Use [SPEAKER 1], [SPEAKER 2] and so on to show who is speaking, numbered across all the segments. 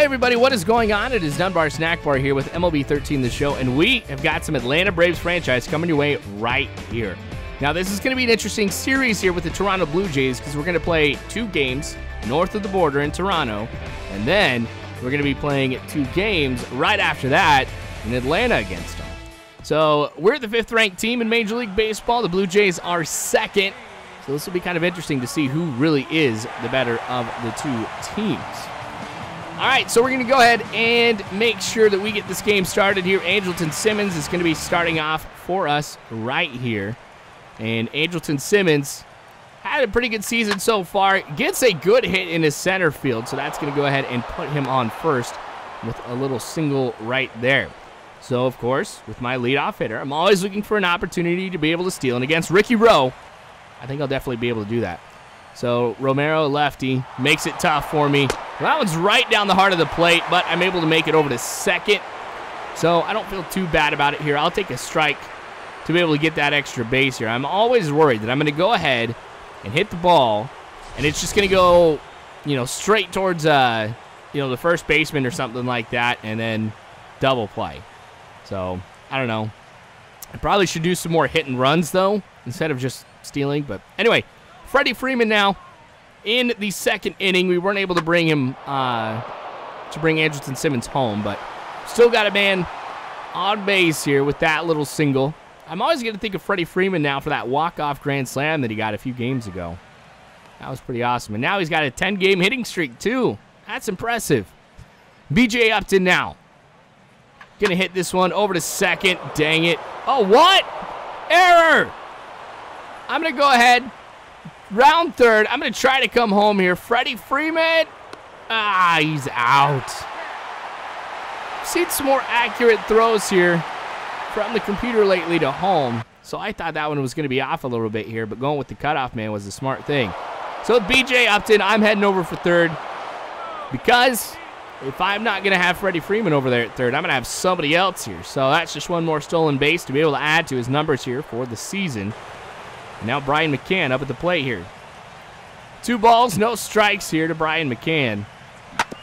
[SPEAKER 1] everybody, what is going on? It is Dunbar Snack Bar here with MLB 13 The Show, and we have got some Atlanta Braves franchise coming your way right here. Now, this is going to be an interesting series here with the Toronto Blue Jays because we're going to play 2 games north of the border in Toronto, and then we're going to be playing 2 games right after that in Atlanta against them. So we're the 5th-ranked team in Major League Baseball. The Blue Jays are 2nd, so this will be kind of interesting to see who really is the better of the 2 teams. All right, so we're going to go ahead and make sure that we get this game started here. Andrelton Simmons is going to be starting off for us right here. And Andrelton Simmons had a pretty good season so far. Gets a good hit in his center field, so that's going to go ahead and put him on first with a little single right there. So, of course, with my leadoff hitter, I'm always looking for an opportunity to be able to steal. And against Ricky Rowe, I think I'll definitely be able to do that. So Romero, lefty, makes it tough for me. Well, that one's right down the heart of the plate, but I'm able to make it over to second. So I don't feel too bad about it here. I'll take a strike to be able to get that extra base here. I'm always worried that I'm going to go ahead and hit the ball, and it's just going to go, straight towards, the first baseman or something like that, and then double play. So I don't know. I probably should do some more hit and runs, though, instead of just stealing. But anyway, Freddie Freeman now in the 2nd inning. We weren't able to bring him to bring Andrelton Simmons home, but still got a man on base here with that little single. I'm always going to think of Freddie Freeman now for that walk-off grand slam that he got a few games ago. That was pretty awesome. And now he's got a 10-game hitting streak, too. That's impressive. B.J. Upton now. Going to hit this one over to second. Dang it. Oh, what? Error! I'm going to go ahead. Round third. I'm going to try to come home here. Freddie Freeman. He's out. Seen some more accurate throws here from the computer lately to home. So I thought that one was going to be off a little bit here, but going with the cutoff man was the smart thing. So with B.J. Upton, I'm heading over for third because if I'm not going to have Freddie Freeman over there at third, I'm going to have somebody else here. So that's just one more stolen base to be able to add to his numbers here for the season. Now Brian McCann up at the plate here. 2 balls, no strikes here to Brian McCann.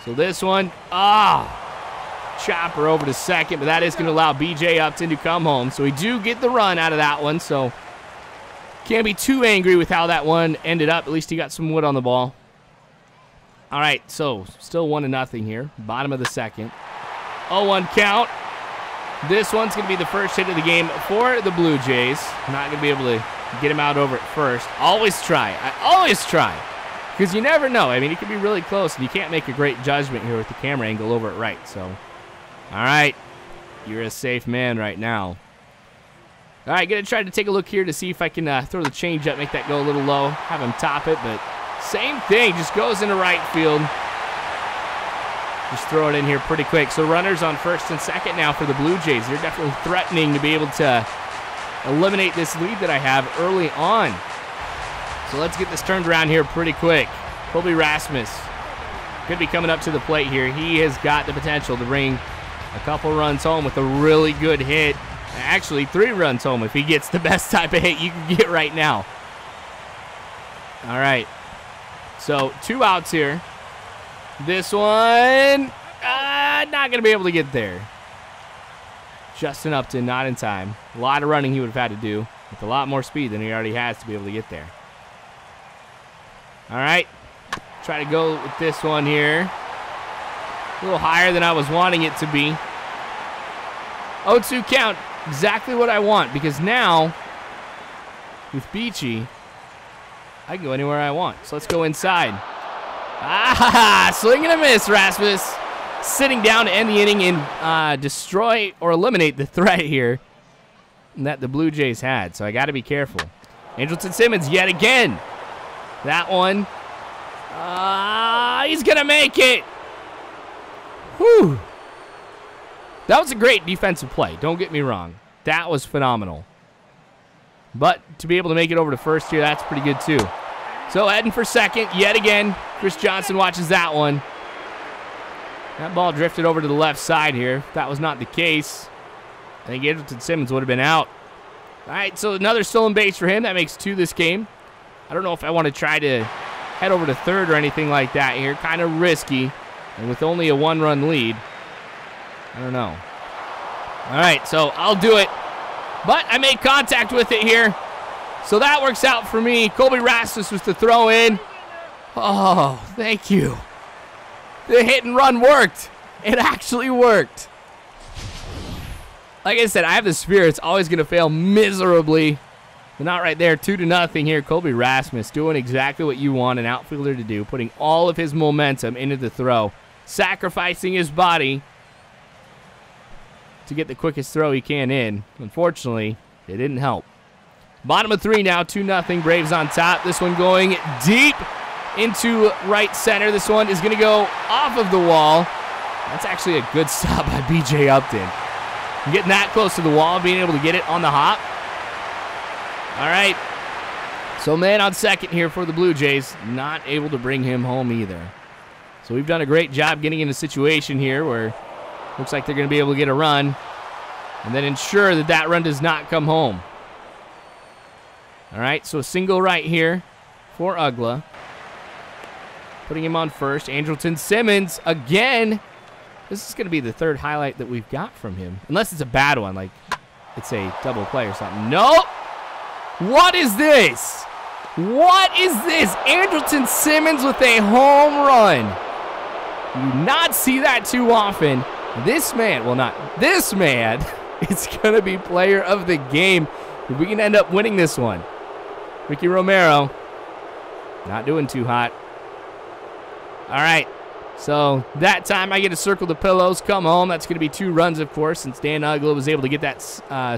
[SPEAKER 1] So this one, chopper over to second, but that is going to allow B.J. Upton to come home. So we do get the run out of that one, so can't be too angry with how that one ended up. At least he got some wood on the ball. All right, so still 1-0 here. Bottom of the 2nd. 0-1 count. This one's going to be the first hit of the game for the Blue Jays. Not going to be able to get him out over at first. Always try. I always try. Because you never know. I mean, it could be really close, and you can't make a great judgment here with the camera angle over at right. So, all right. You're a safe man right now. All right, going to try to take a look here to see if I can throw the changeup, make that go a little low, have him top it, but same thing, just goes into right field. Just throw it in here pretty quick. So runners on first and second now for the Blue Jays. They're definitely threatening to be able to eliminate this lead that I have early on. So let's get this turned around here pretty quick. Colby Rasmus could be coming up to the plate here. He has got the potential to bring a couple runs home with a really good hit. Actually, 3 runs home if he gets the best type of hit you can get right now. All right. So 2 outs here. This one, not going to be able to get there. Justin Upton, not in time. A lot of running he would have had to do with a lot more speed than he already has to be able to get there. All right. Try to go with this one here. A little higher than I was wanting it to be. 0-2 count. Exactly what I want, because now with Beachy, I can go anywhere I want. So let's go inside. Swing and a miss, Rasmus. Sitting down to end the inning and destroy or eliminate the threat here that the Blue Jays had. So I got to be careful. Andrelton Simmons yet again. That one. He's going to make it. Whew. That was a great defensive play. Don't get me wrong. That was phenomenal. But to be able to make it over to first here, that's pretty good too. So heading for second yet again. Chris Johnson watches that one. That ball drifted over to the left side here. If that was not the case, I think Andrelton Simmons would have been out. All right, so another stolen base for him. That makes 2 this game. I don't know if I want to try to head over to third or anything like that here. Kind of risky. And with only a 1-run lead, I don't know. All right, so I'll do it. But I made contact with it here. So that works out for me. Colby Rasmus was the throw in. Oh, thank you. The hit and run worked. It actually worked. Like I said, I have the Spear. It's always going to fail miserably. But not right there. 2-0 here. Colby Rasmus doing exactly what you want an outfielder to do. Putting all of his momentum into the throw. Sacrificing his body to get the quickest throw he can in. Unfortunately, it didn't help. Bottom of 3 now. 2-0. Braves on top. This one going deep into right center. This one is going to go off of the wall. That's actually a good stop by B.J. Upton. Getting that close to the wall, being able to get it on the hop. All right. So man on second here for the Blue Jays. Not able to bring him home either. So we've done a great job getting in a situation here where looks like they're going to be able to get a run and then ensure that that run does not come home. All right, so a single right here for Ugla. Putting him on first. Andrelton Simmons again. This is going to be the third highlight that we've got from him. Unless it's a bad one, like it's a double play or something. Nope. What is this? What is this? Andrelton Simmons with a home run. You do not see that too often. This man, well not this man, is going to be player of the game. We can end up winning this one. Ricky Romero, not doing too hot. All right, so that time I get to circle the pillows, come home. That's going to be 2 runs, of course, since Dan Ugla was able to get that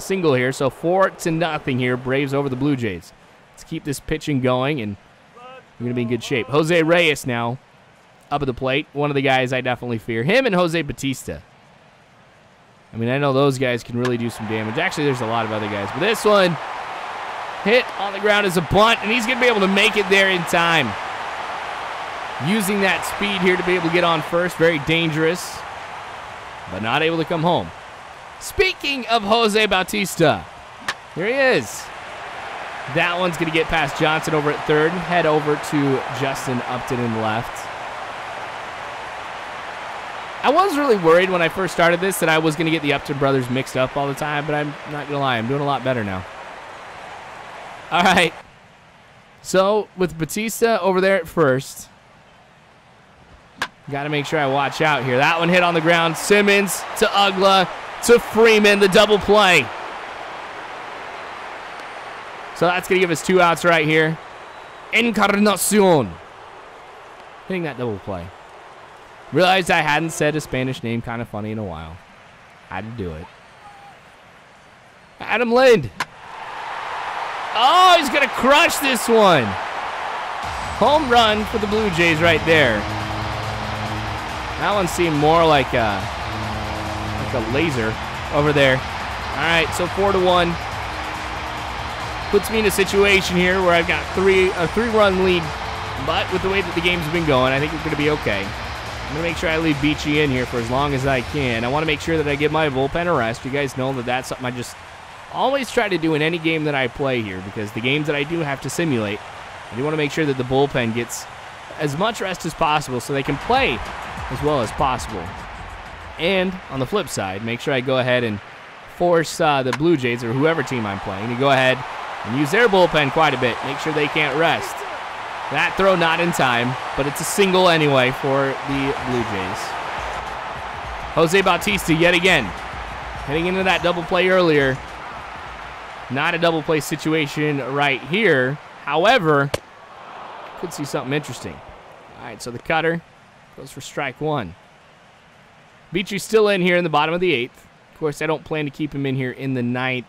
[SPEAKER 1] single here. So 4-0 here, Braves over the Blue Jays. Let's keep this pitching going, and we're going to be in good shape. Jose Reyes now up at the plate. One of the guys I definitely fear. Him and Jose Bautista. I mean, I know those guys can really do some damage. Actually, there's a lot of other guys. But this one hit on the ground as a bunt, and he's going to be able to make it there in time. Using that speed here to be able to get on first. Very dangerous, but not able to come home. Speaking of Jose Bautista, here he is. That one's going to get past Johnson over at third. Head over to Justin Upton in left. I was really worried when I first started this that I was going to get the Upton brothers mixed up all the time, but I'm not going to lie. I'm doing a lot better now. All right. So with Bautista over there at first, got to make sure I watch out here. That one hit on the ground. Simmons to Ugla to Freeman, the double play. So that's going to give us 2 outs right here. Encarnacion hitting that double play. Realized I hadn't said a Spanish name kind of funny in a while. Had to do it. Adam Lind. Oh, he's going to crush this one. Home run for the Blue Jays right there. That one seemed more like a laser over there. All right, so 4-1. Puts me in a situation here where I've got a 3-run lead. But with the way that the game's been going, I think we're going to be okay. I'm going to make sure I leave Beachy in here for as long as I can. I want to make sure that I give my bullpen a rest. You guys know that that's something I just always try to do in any game that I play here, because the games that I do have to simulate, I do want to make sure that the bullpen gets as much rest as possible so they can play as well as possible. And on the flip side, make sure I go ahead and force the Blue Jays or whoever team I'm playing to go ahead and use their bullpen quite a bit. Make sure they can't rest. That throw not in time, but it's a single anyway for the Blue Jays. Jose Bautista yet again. Heading into that double play earlier. Not a double play situation right here. However, could see something interesting. All right, so the cutter goes for strike 1. Beachy's still in here in the bottom of the 8th. Of course, I don't plan to keep him in here in the 9th.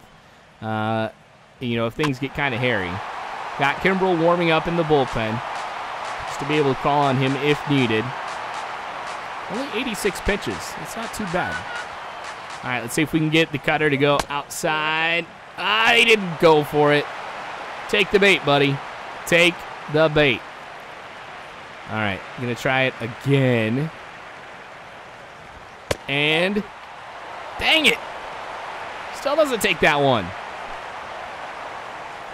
[SPEAKER 1] If things get kind of hairy. Got Kimbrel warming up in the bullpen just to be able to call on him if needed. Only 86 pitches. It's not too bad. All right, let's see if we can get the cutter to go outside. He didn't go for it. Take the bait, buddy. Take the bait. All right, I'm going to try it again. And dang it. Still doesn't take that one.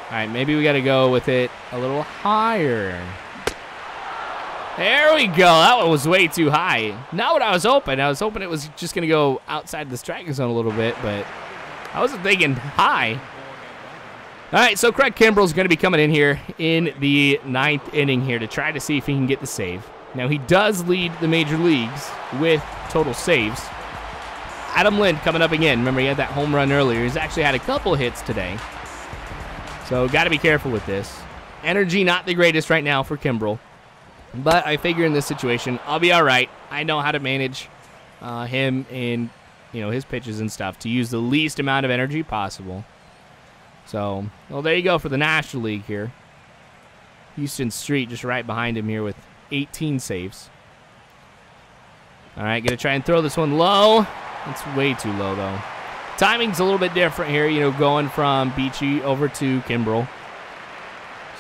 [SPEAKER 1] All right, maybe we got to go with it a little higher. There we go. That one was way too high. Not what I was hoping. I was hoping it was just going to go outside the striking zone a little bit, but I wasn't thinking high. All right, so Craig Kimbrell's going to be coming in here in the 9th inning here to try to see if he can get the save. Now, he does lead the major leagues with total saves. Adam Lind coming up again. Remember, he had that home run earlier. He's actually had a couple hits today. So, got to be careful with this. Energy not the greatest right now for Kimbrell. But I figure in this situation, I'll be all right. I know how to manage him and his pitches and stuff to use the least amount of energy possible. So, well, there you go for the National League here. Houston Street just right behind him here with 18 saves. All right, going to try and throw this one low. It's way too low, though. Timing's a little bit different here, going from Beachy over to Kimbrell.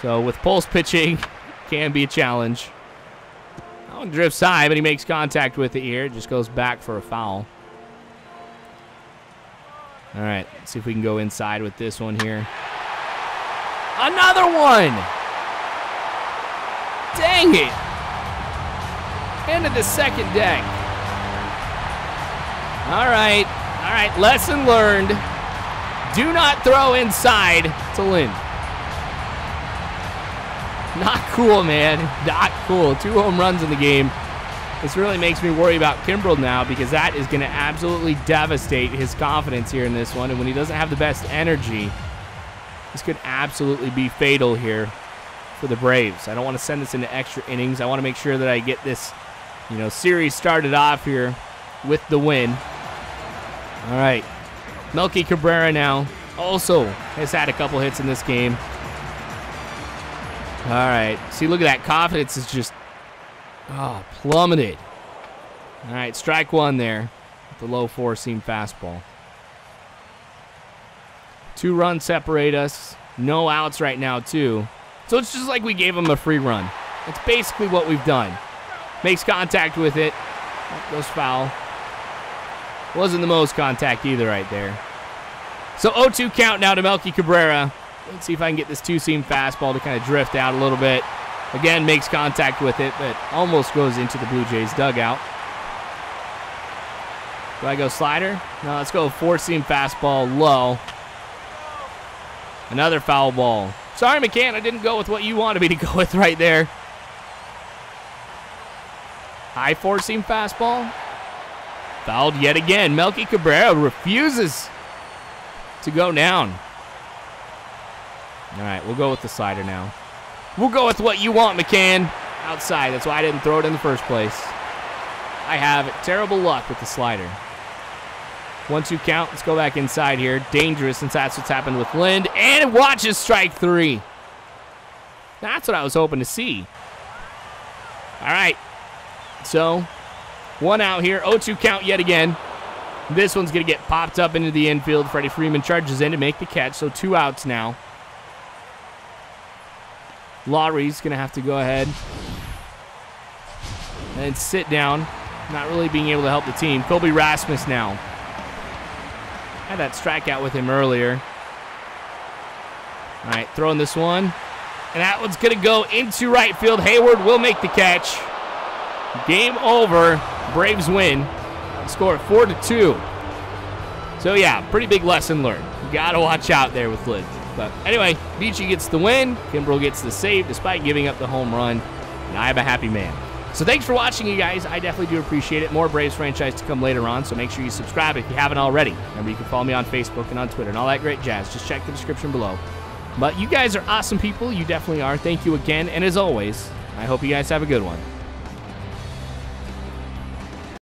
[SPEAKER 1] So, with pulse pitching, can be a challenge. That one drifts high, but he makes contact with it here. It just goes back for a foul. All right, let's see if we can go inside with this one here. Another one! Dang it! Into the second deck. All right, lesson learned. Do not throw inside to Lind. Not cool, man. Not cool. 2 home runs in the game. This really makes me worry about Kimbrell now because that is going to absolutely devastate his confidence here in this one. And when he doesn't have the best energy, this could absolutely be fatal here for the Braves. I don't want to send this into extra innings. I want to make sure that I get this, series started off here with the win. All right. Melky Cabrera now also has had a couple hits in this game. All right. See, look at that. Confidence is just plummeted. All right, strike one there with the low 4-seam fastball. 2 runs separate us. No outs right now, too. So it's just like we gave him a free run. That's basically what we've done. Makes contact with it. Goes foul. Wasn't the most contact either right there. So 0-2 count now to Melky Cabrera. Let's see if I can get this 2-seam fastball to kind of drift out a little bit. Again, makes contact with it, but almost goes into the Blue Jays dugout. Do I go slider? No, let's go 4-seam fastball low. Another foul ball. Sorry, McCann, I didn't go with what you wanted me to go with right there. High 4-seam fastball. Fouled yet again. Melky Cabrera refuses to go down. All right, we'll go with the slider now. We'll go with what you want, McCann. Outside. That's why I didn't throw it in the first place. I have terrible luck with the slider. 1-2 count. Let's go back inside here. Dangerous since that's what's happened with Lind. And watches strike 3. That's what I was hoping to see. All right. So, 1 out here. 0-2 count yet again. This one's going to get popped up into the infield. Freddie Freeman charges in to make the catch. So 2 outs now. Lowry's going to have to go ahead and sit down. Not really being able to help the team. Colby Rasmus now. Had that strikeout with him earlier. All right, throwing this one. And that one's going to go into right field. Hayward will make the catch. Game over. Braves win. Score 4-2. So, yeah, pretty big lesson learned. You got to watch out there with Lind. But anyway, Beachy gets the win. Kimbrell gets the save despite giving up the home run. And I am a happy man. So thanks for watching, you guys. I definitely do appreciate it. More Braves franchise to come later on, so make sure you subscribe if you haven't already. Remember, you can follow me on Facebook and on Twitter and all that great jazz. Just check the description below. But you guys are awesome people. You definitely are. Thank you again. And as always, I hope you guys have a good one.